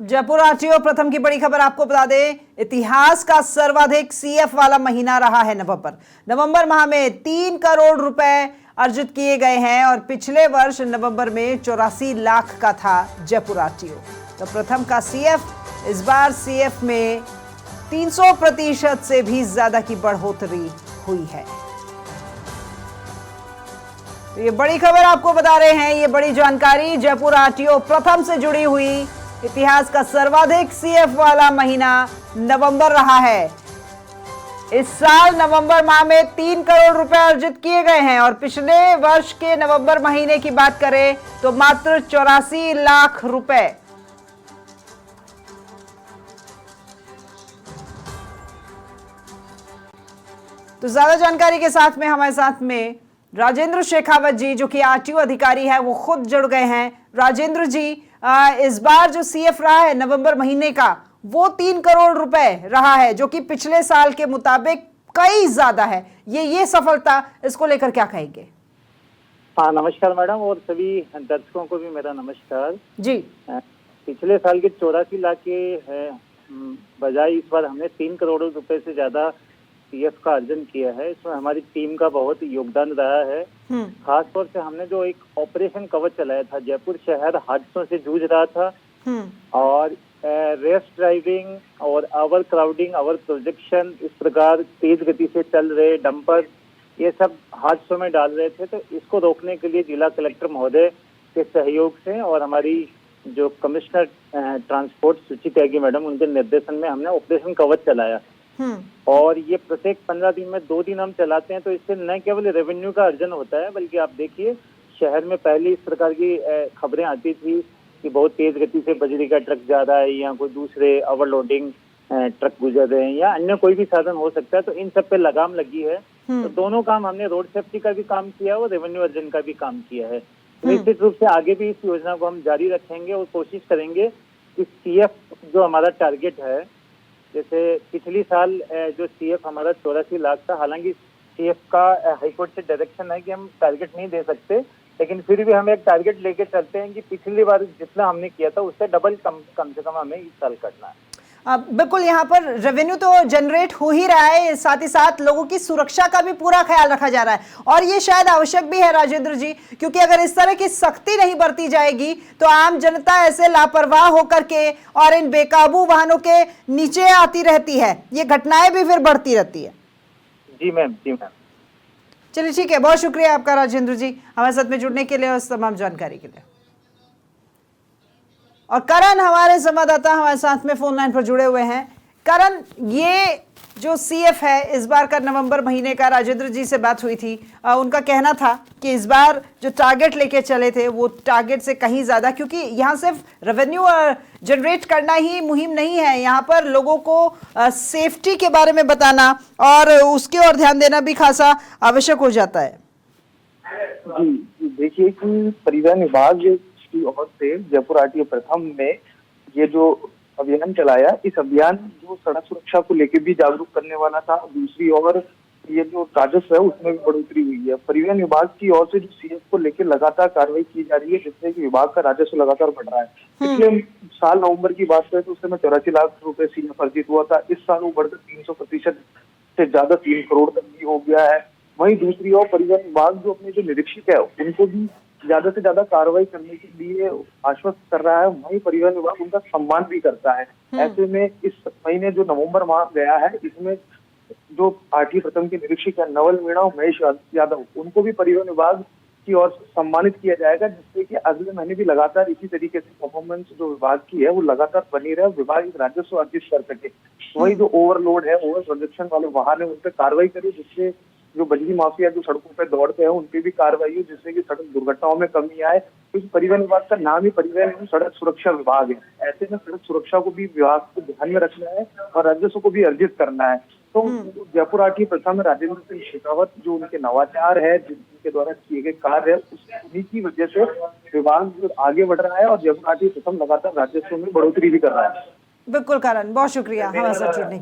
Jaipur RTO प्रथम की बड़ी खबर आपको बता दें, इतिहास का सर्वाधिक सीएफ वाला महीना रहा है नवंबर माह में 3 करोड़ रुपए अर्जित किए गए हैं और पिछले वर्ष नवंबर में 84 लाख का था जयपुर आरटीओ। तो प्रथम का सीएफ इस बार सीएफ में 300% से भी ज्यादा की बढ़ोतरी हुई है। तो ये बड़ी खबर आपको बता रहे हैं, ये बड़ी जानकारी। जयपुर आरटीओ प्रथम से जुड़ी हुई इतिहास का सर्वाधिक सीएफ वाला महीना नवंबर रहा है। इस साल नवंबर माह में 3 करोड़ रुपए अर्जित किए गए हैं और पिछले वर्ष के नवंबर महीने की बात करें तो मात्र 84 लाख रुपए। तो ज्यादा जानकारी के साथ में हमारे साथ में राजेंद्र शेखावत जी, जो कि आरटीओ अधिकारी है, वो खुद जुड़ गए हैं। राजेंद्र जी, इस बार जो सीएफ रहा है नवंबर महीने का वो 3 करोड़ रुपए रहा है, जो कि पिछले साल के मुताबिक कई ज्यादा है। ये सफलता, इसको लेकर क्या कहेंगे? हाँ, नमस्कार मैडम, और सभी दर्शकों को भी मेरा नमस्कार जी। पिछले साल के 84 लाख के बजाय इस बार हमने 3 करोड़ रुपए से ज्यादा सीएफ का अर्जन किया है। इसमें हमारी टीम का बहुत योगदान रहा है। खास तौर से हमने जो एक ऑपरेशन कवच चलाया था, जयपुर शहर हादसों से जूझ रहा था और रेस ड्राइविंग और ओवर क्राउडिंग, ओवर प्रोजेक्शन, इस प्रकार तेज गति से चल रहे डंपर, ये सब हादसों में डाल रहे थे। तो इसको रोकने के लिए जिला कलेक्टर महोदय के सहयोग से और हमारी जो कमिश्नर ट्रांसपोर्ट सुचि त्यागी मैडम, उनके निर्देशन में हमने ऑपरेशन कवच चलाया। और ये प्रत्येक 15 दिन में 2 दिन हम चलाते हैं। तो इससे न केवल रेवेन्यू का अर्जन होता है, बल्कि आप देखिए शहर में पहले इस प्रकार की खबरें आती थी कि बहुत तेज गति से बजरी का ट्रक जा रहा है या कोई दूसरे ओवरलोडिंग ट्रक गुजर रहे हैं या अन्य कोई भी साधन हो सकता है। तो इन सब पे लगाम लगी है। तो दोनों काम हमने, रोड सेफ्टी का भी काम किया और रेवेन्यू अर्जन का भी काम किया है। निश्चित रूप से आगे भी इस योजना को हम जारी रखेंगे और कोशिश करेंगे कि सीएफ जो हमारा टारगेट है, जैसे पिछली साल जो सीएफ हमारा 84 लाख था, हालांकि सीएफ का हाईकोर्ट से डायरेक्शन है कि हम टारगेट नहीं दे सकते, लेकिन फिर भी हम एक टारगेट लेके चलते हैं कि पिछली बार जितना हमने किया था उससे डबल कम से कम हमें इस साल करना है। बिल्कुल, यहाँ पर रेवेन्यू तो जनरेट हो ही रहा है, साथ ही साथ लोगों की सुरक्षा का भी पूरा ख्याल रखा जा रहा है और ये शायद आवश्यक भी है राजेंद्र जी, क्योंकि अगर इस तरह की सख्ती नहीं बरती जाएगी तो आम जनता ऐसे लापरवाह होकर के और इन बेकाबू वाहनों के नीचे आती रहती है, ये घटनाएं भी फिर बढ़ती रहती है। जी मैम, जी मैम। चलिए ठीक है, बहुत शुक्रिया आपका राजेंद्र जी हमारे साथ में जुड़ने के लिए और तमाम जानकारी के लिए। और करण हमारे संवाददाता हमारे साथ में फोन लाइन पर जुड़े हुए हैं। करण, ये जो सीएफ है इस बार का नवंबर महीने का, राजेंद्र जी से बात हुई थी, उनका कहना था कि इस बार जो टारगेट लेके चले थे वो टारगेट से कहीं ज्यादा, क्योंकि यहाँ सिर्फ रेवेन्यू जनरेट करना ही मुहिम नहीं है, यहाँ पर लोगों को सेफ्टी के बारे में बताना और उसके और ध्यान देना भी खासा आवश्यक हो जाता है। जी देखिए कि परिवहन विभाग की ओर से जयपुर आरटीओ प्रथम में ये जो अभियान चलाया, इस अभियान जो सड़क सुरक्षा को लेकर भी जागरूक करने वाला था, दूसरी ओर ये जो राजस्व है उसमें भी बढ़ोतरी हुई है। परिवहन विभाग की ओर से जो सीएफ को लेकर लगातार कार्रवाई की जा रही है, जिससे कि विभाग का राजस्व लगातार बढ़ रहा है। पिछले साल नवंबर की बात करें तो उस समय 84 लाख रुपए सीएफ अर्जित हुआ था। इस साल वो बढ़कर 300% से ज्यादा 3 करोड़ तक भी हो गया है। वहीं दूसरी ओर परिवहन विभाग जो अपने जो निरीक्षक है उनको भी ज्यादा से ज्यादा कार्रवाई करने के लिए आश्वस्त कर रहा है। वहीं परिवहन विभाग उनका सम्मान भी करता है। ऐसे में इस महीने जो नवंबर माह गया है, इसमें जो आरटीओ प्रथम के निरीक्षक है नवल मीणा और महेश यादव, उनको भी परिवहन विभाग की ओर से सम्मानित किया जाएगा, जिससे कि अगले महीने भी लगातार इसी तरीके से परफॉर्मेंस जो विभाग की है वो लगातार बनी रहे, विभाग इस राजस्व अर्जित कर सके। वही जो ओवरलोड है, ओवर प्रोजेक्शन वाले वाहन है, उन पर कार्रवाई करे, जिससे जो बजरी माफिया जो सड़कों पर दौड़ते हैं उन पे भी कार्रवाई हो, जिससे कि सड़क दुर्घटनाओं में कमी आए। क्योंकि परिवहन विभाग का नाम ही परिवहन एवं सड़क सुरक्षा विभाग है। ऐसे में सड़क सुरक्षा को भी विभाग को ध्यान में रखना है और राजस्व को भी अर्जित करना है। तो जयपुर आरटीओ प्रथम में राजेंद्र सिंह शेखावत जो उनके नवाचार है, जिनके द्वारा किए गए कार्य है, उन्हीं की वजह से विभाग जो आगे बढ़ रहा है और जयपुर आरटीओ प्रथम लगातार राजस्व में बढ़ोतरी भी कर रहा है। बिल्कुल करण, बहुत शुक्रिया हमारे साथ जुड़ने